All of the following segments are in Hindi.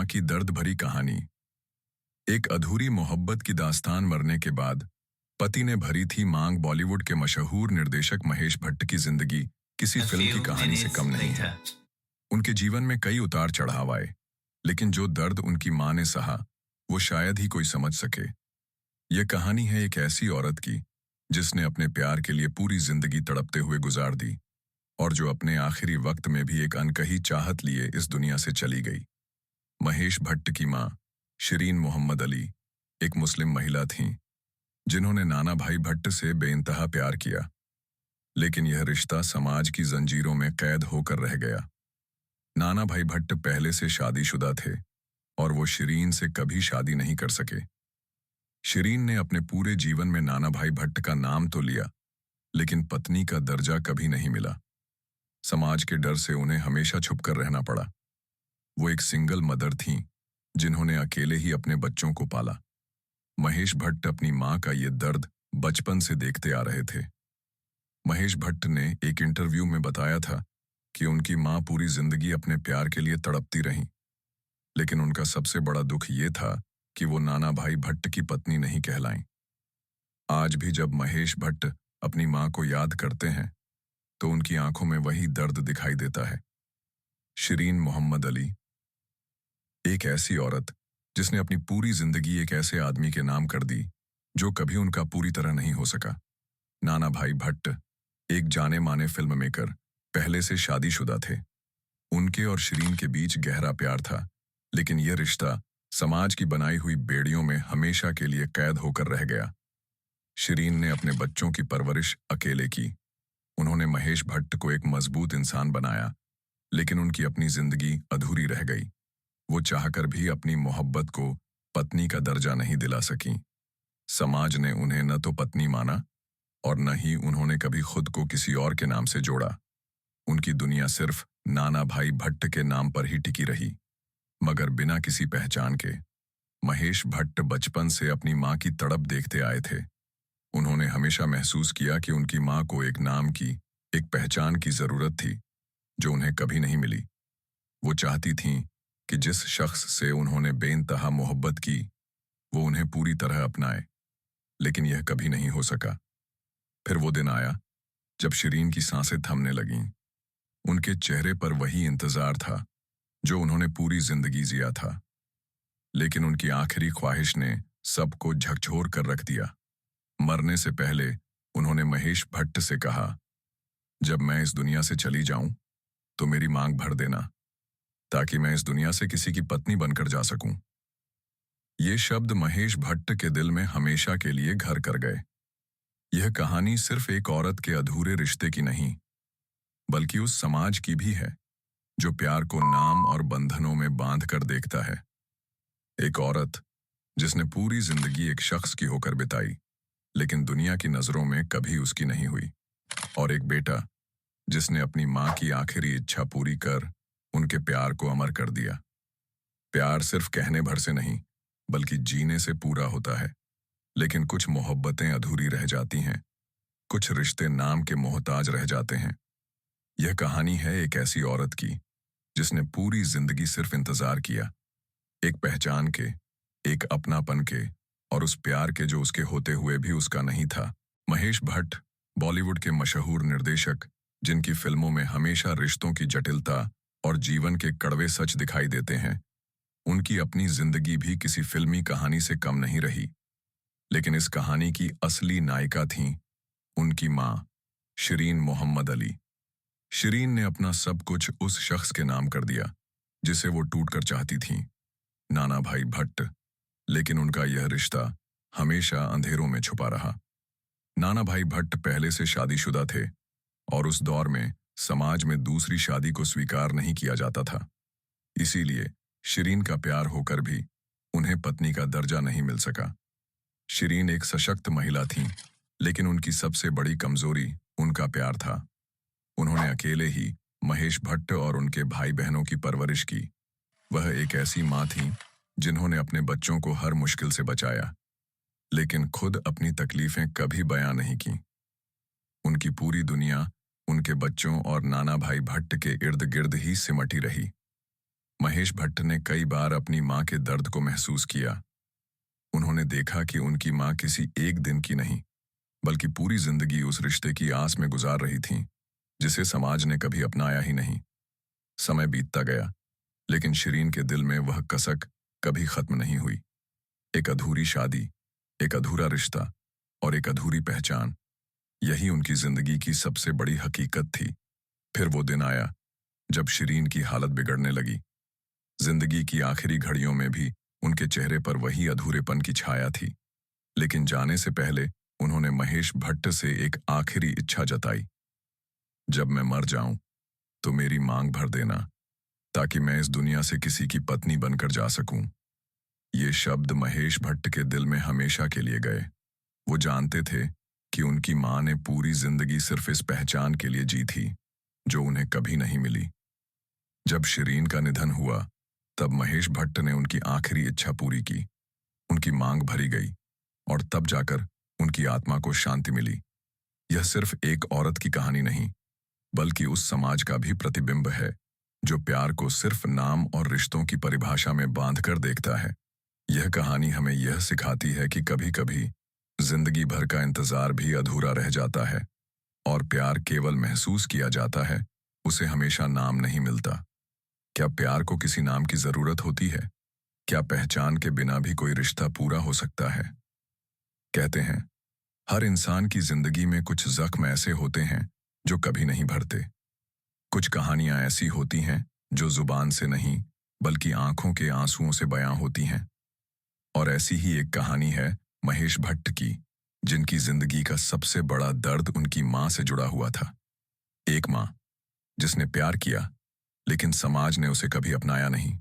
की दर्द भरी कहानी। एक अधूरी मोहब्बत की दास्तान मरने के बाद पति ने भरी थी मांग। बॉलीवुड के मशहूर निर्देशक महेश भट्ट की जिंदगी किसी A फिल्म की few कहानी से minutes कम नहीं later. है। उनके जीवन में कई उतार चढ़ाव आए, लेकिन जो दर्द उनकी मां ने सहा वो शायद ही कोई समझ सके। यह कहानी है एक ऐसी औरत की जिसने अपने प्यार के लिए पूरी जिंदगी तड़पते हुए गुजार दी और जो अपने आखिरी वक्त में भी एक अनकही चाहत लिए इस दुनिया से चली गई। महेश भट्ट की मां शिरीन मोहम्मद अली एक मुस्लिम महिला थीं, जिन्होंने नाना भाई भट्ट से बेइंतहा प्यार किया, लेकिन यह रिश्ता समाज की जंजीरों में कैद होकर रह गया। नाना भाई भट्ट पहले से शादीशुदा थे और वो शिरीन से कभी शादी नहीं कर सके। शिरीन ने अपने पूरे जीवन में नाना भाई भट्ट का नाम तो लिया, लेकिन पत्नी का दर्जा कभी नहीं मिला। समाज के डर से उन्हें हमेशा छुपकर रहना पड़ा। वो एक सिंगल मदर थीं, जिन्होंने अकेले ही अपने बच्चों को पाला। महेश भट्ट अपनी मां का ये दर्द बचपन से देखते आ रहे थे। महेश भट्ट ने एक इंटरव्यू में बताया था कि उनकी मां पूरी जिंदगी अपने प्यार के लिए तड़पती रहीं, लेकिन उनका सबसे बड़ा दुख ये था कि वो नाना भाई भट्ट की पत्नी नहीं कहलाईं। आज भी जब महेश भट्ट अपनी मां को याद करते हैं तो उनकी आंखों में वही दर्द दिखाई देता है। शिरीन मोहम्मद अली एक ऐसी औरत जिसने अपनी पूरी जिंदगी एक ऐसे आदमी के नाम कर दी जो कभी उनका पूरी तरह नहीं हो सका। नाना भाई भट्ट एक जाने माने फिल्म मेकर, पहले से शादीशुदा थे। उनके और शिरीन के बीच गहरा प्यार था, लेकिन यह रिश्ता समाज की बनाई हुई बेड़ियों में हमेशा के लिए कैद होकर रह गया। शिरीन ने अपने बच्चों की परवरिश अकेले की। उन्होंने महेश भट्ट को एक मजबूत इंसान बनाया, लेकिन उनकी अपनी जिंदगी अधूरी रह गई। वो चाहकर भी अपनी मोहब्बत को पत्नी का दर्जा नहीं दिला सकी। समाज ने उन्हें न तो पत्नी माना और न ही उन्होंने कभी खुद को किसी और के नाम से जोड़ा। उनकी दुनिया सिर्फ नाना भाई भट्ट के नाम पर ही टिकी रही, मगर बिना किसी पहचान के। महेश भट्ट बचपन से अपनी मां की तड़प देखते आए थे। उन्होंने हमेशा महसूस किया कि उनकी मां को एक नाम की, एक पहचान की जरूरत थी, जो उन्हें कभी नहीं मिली। वो चाहती थीं कि जिस शख्स से उन्होंने बेइंतहा मोहब्बत की वो उन्हें पूरी तरह अपनाए, लेकिन यह कभी नहीं हो सका। फिर वो दिन आया जब शिरीन की सांसें थमने लगीं। उनके चेहरे पर वही इंतजार था जो उन्होंने पूरी जिंदगी जिया था, लेकिन उनकी आखिरी ख्वाहिश ने सबको झकझोर कर रख दिया। मरने से पहले उन्होंने महेश भट्ट से कहा, जब मैं इस दुनिया से चली जाऊं तो मेरी मांग भर देना, ताकि मैं इस दुनिया से किसी की पत्नी बनकर जा सकूं। ये शब्द महेश भट्ट के दिल में हमेशा के लिए घर कर गए। यह कहानी सिर्फ एक औरत के अधूरे रिश्ते की नहीं, बल्कि उस समाज की भी है जो प्यार को नाम और बंधनों में बांध कर देखता है। एक औरत जिसने पूरी जिंदगी एक शख्स की होकर बिताई, लेकिन दुनिया की नजरों में कभी उसकी नहीं हुई। और एक बेटा जिसने अपनी मां की आखिरी इच्छा पूरी कर उनके प्यार को अमर कर दिया। प्यार सिर्फ कहने भर से नहीं, बल्कि जीने से पूरा होता है। लेकिन कुछ मोहब्बतें अधूरी रह जाती हैं, कुछ रिश्ते नाम के मोहताज रह जाते हैं। यह कहानी है एक ऐसी औरत की जिसने पूरी जिंदगी सिर्फ इंतजार किया, एक पहचान के, एक अपनापन के, और उस प्यार के जो उसके होते हुए भी उसका नहीं था। महेश भट्ट बॉलीवुड के मशहूर निर्देशक, जिनकी फिल्मों में हमेशा रिश्तों की जटिलता और जीवन के कड़वे सच दिखाई देते हैं। उनकी अपनी जिंदगी भी किसी फिल्मी कहानी से कम नहीं रही, लेकिन इस कहानी की असली नायिका थीं उनकी मां शिरीन मोहम्मद अली। शिरीन ने अपना सब कुछ उस शख्स के नाम कर दिया जिसे वो टूटकर चाहती थीं, नाना भाई भट्ट। लेकिन उनका यह रिश्ता हमेशा अंधेरों में छुपा रहा। नाना भाई भट्ट पहले से शादीशुदा थे और उस दौर में समाज में दूसरी शादी को स्वीकार नहीं किया जाता था। इसीलिए शिरीन का प्यार होकर भी उन्हें पत्नी का दर्जा नहीं मिल सका। शिरीन एक सशक्त महिला थीं, लेकिन उनकी सबसे बड़ी कमजोरी उनका प्यार था। उन्होंने अकेले ही महेश भट्ट और उनके भाई बहनों की परवरिश की। वह एक ऐसी मां थीं जिन्होंने अपने बच्चों को हर मुश्किल से बचाया, लेकिन खुद अपनी तकलीफें कभी बयां नहीं की। उनकी पूरी दुनिया उनके बच्चों और नाना भाई भट्ट के इर्द गिर्द ही सिमटी रही। महेश भट्ट ने कई बार अपनी मां के दर्द को महसूस किया। उन्होंने देखा कि उनकी मां किसी एक दिन की नहीं, बल्कि पूरी जिंदगी उस रिश्ते की आस में गुजार रही थीं, जिसे समाज ने कभी अपनाया ही नहीं। समय बीतता गया, लेकिन शिरीन के दिल में वह कसक कभी खत्म नहीं हुई। एक अधूरी शादी, एक अधूरा रिश्ता और एक अधूरी पहचान, यही उनकी जिंदगी की सबसे बड़ी हकीकत थी। फिर वो दिन आया जब शिरीन की हालत बिगड़ने लगी। जिंदगी की आखिरी घड़ियों में भी उनके चेहरे पर वही अधूरेपन की छाया थी। लेकिन जाने से पहले उन्होंने महेश भट्ट से एक आखिरी इच्छा जताई। जब मैं मर जाऊं तो मेरी मांग भर देना, ताकि मैं इस दुनिया से किसी की पत्नी बनकर जा सकूं। ये शब्द महेश भट्ट के दिल में हमेशा के लिए गए। वो जानते थे कि उनकी मां ने पूरी जिंदगी सिर्फ इस पहचान के लिए जी थी, जो उन्हें कभी नहीं मिली। जब शिरीन का निधन हुआ, तब महेश भट्ट ने उनकी आखिरी इच्छा पूरी की। उनकी मांग भरी गई और तब जाकर उनकी आत्मा को शांति मिली। यह सिर्फ एक औरत की कहानी नहीं, बल्कि उस समाज का भी प्रतिबिंब है, जो प्यार को सिर्फ नाम और रिश्तों की परिभाषा में बांधकर देखता है। यह कहानी हमें यह सिखाती है कि कभी-कभी जिंदगी भर का इंतजार भी अधूरा रह जाता है, और प्यार केवल महसूस किया जाता है, उसे हमेशा नाम नहीं मिलता। क्या प्यार को किसी नाम की जरूरत होती है? क्या पहचान के बिना भी कोई रिश्ता पूरा हो सकता है? कहते हैं, हर इंसान की जिंदगी में कुछ जख्म ऐसे होते हैं जो कभी नहीं भरते। कुछ कहानियां ऐसी होती हैं जो जुबान से नहीं, बल्कि आंखों के आंसुओं से बयां होती हैं। और ऐसी ही एक कहानी है महेश भट्ट की, जिनकी जिंदगी का सबसे बड़ा दर्द उनकी मां से जुड़ा हुआ था। एक मां जिसने प्यार किया, लेकिन समाज ने उसे कभी अपनाया नहीं।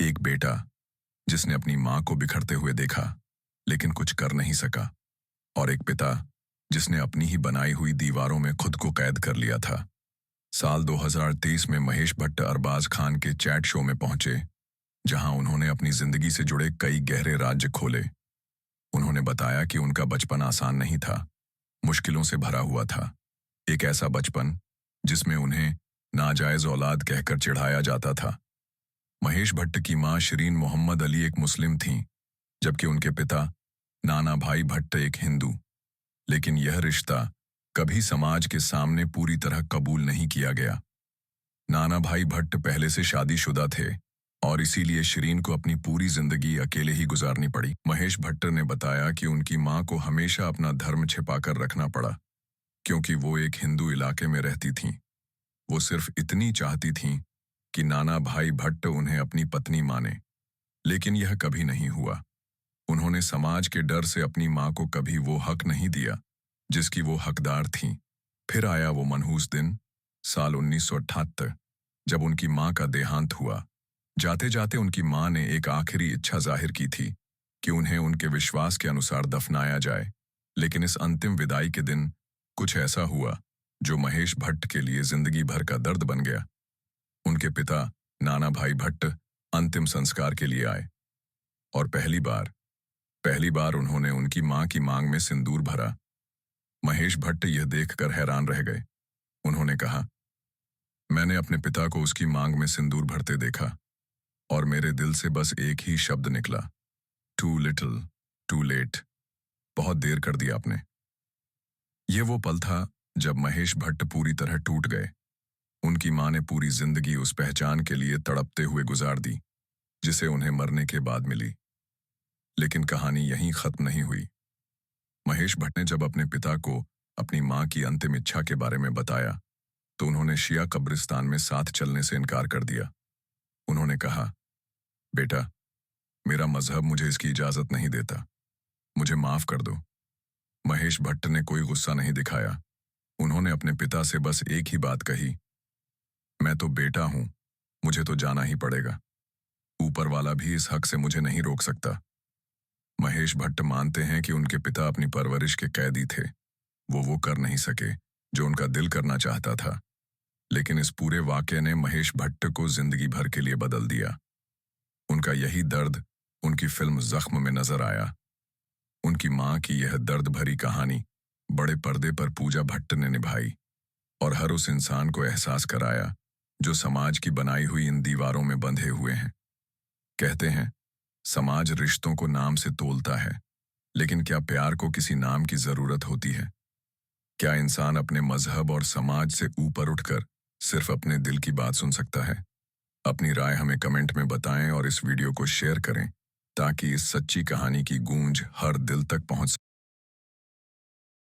एक बेटा जिसने अपनी मां को बिखरते हुए देखा, लेकिन कुछ कर नहीं सका। और एक पिता जिसने अपनी ही बनाई हुई दीवारों में खुद को कैद कर लिया था। साल 2023 में महेश भट्ट अरबाज खान के चैट शो में पहुंचे, जहां उन्होंने अपनी जिंदगी से जुड़े कई गहरे राज खोले। उन्होंने बताया कि उनका बचपन आसान नहीं था, मुश्किलों से भरा हुआ था। एक ऐसा बचपन जिसमें उन्हें नाजायज औलाद कहकर चिढ़ाया जाता था। महेश भट्ट की मां शिरीन मोहम्मद अली एक मुस्लिम थीं, जबकि उनके पिता नाना भाई भट्ट एक हिंदू। लेकिन यह रिश्ता कभी समाज के सामने पूरी तरह कबूल नहीं किया गया। नाना भाई भट्ट पहले से शादीशुदा थे, और इसीलिए शिरीन को अपनी पूरी जिंदगी अकेले ही गुजारनी पड़ी। महेश भट्ट ने बताया कि उनकी मां को हमेशा अपना धर्म छिपाकर रखना पड़ा, क्योंकि वो एक हिंदू इलाके में रहती थीं। वो सिर्फ इतनी चाहती थीं कि नाना भाई भट्ट उन्हें अपनी पत्नी माने, लेकिन यह कभी नहीं हुआ। उन्होंने समाज के डर से अपनी मां को कभी वो हक नहीं दिया जिसकी वो हकदार थीं। फिर आया वो मनहूस दिन, साल 1978, जब उनकी मां का देहांत हुआ। जाते जाते उनकी मां ने एक आखिरी इच्छा जाहिर की थी कि उन्हें उनके विश्वास के अनुसार दफनाया जाए। लेकिन इस अंतिम विदाई के दिन कुछ ऐसा हुआ जो महेश भट्ट के लिए जिंदगी भर का दर्द बन गया। उनके पिता नाना भाई भट्ट अंतिम संस्कार के लिए आए, और पहली बार उन्होंने उनकी मां की मांग में सिंदूर भरा। महेश भट्ट यह देखकर हैरान रह गए। उन्होंने कहा, मैंने अपने पिता को उसकी मांग में सिंदूर भरते देखा, और मेरे दिल से बस एक ही शब्द निकला, टू लिटिल, टू लेट। बहुत देर कर दिया आपने। ये वो पल था जब महेश भट्ट पूरी तरह टूट गए। उनकी मां ने पूरी जिंदगी उस पहचान के लिए तड़पते हुए गुजार दी, जिसे उन्हें मरने के बाद मिली। लेकिन कहानी यहीं खत्म नहीं हुई। महेश भट्ट ने जब अपने पिता को अपनी मां की अंतिम इच्छा के बारे में बताया, तो उन्होंने शिया कब्रिस्तान में साथ चलने से इनकार कर दिया। उन्होंने कहा, बेटा, मेरा मजहब मुझे इसकी इजाजत नहीं देता, मुझे माफ कर दो। महेश भट्ट ने कोई गुस्सा नहीं दिखाया। उन्होंने अपने पिता से बस एक ही बात कही, मैं तो बेटा हूं, मुझे तो जाना ही पड़ेगा। ऊपर वाला भी इस हक से मुझे नहीं रोक सकता। महेश भट्ट मानते हैं कि उनके पिता अपनी परवरिश के कैदी थे। वो कर नहीं सके जो उनका दिल करना चाहता था। लेकिन इस पूरे वाकये ने महेश भट्ट को जिंदगी भर के लिए बदल दिया। उनका यही दर्द उनकी फिल्म जख्म में नजर आया। उनकी मां की यह दर्द भरी कहानी बड़े पर्दे पर पूजा भट्ट ने निभाई, और हर उस इंसान को एहसास कराया जो समाज की बनाई हुई इन दीवारों में बंधे हुए हैं। कहते हैं, समाज रिश्तों को नाम से तोलता है, लेकिन क्या प्यार को किसी नाम की जरूरत होती है? क्या इंसान अपने मजहब और समाज से ऊपर उठकर सिर्फ अपने दिल की बात सुन सकता है? अपनी राय हमें कमेंट में बताएं और इस वीडियो को शेयर करें ताकि इस सच्ची कहानी की गूंज हर दिल तक पहुंच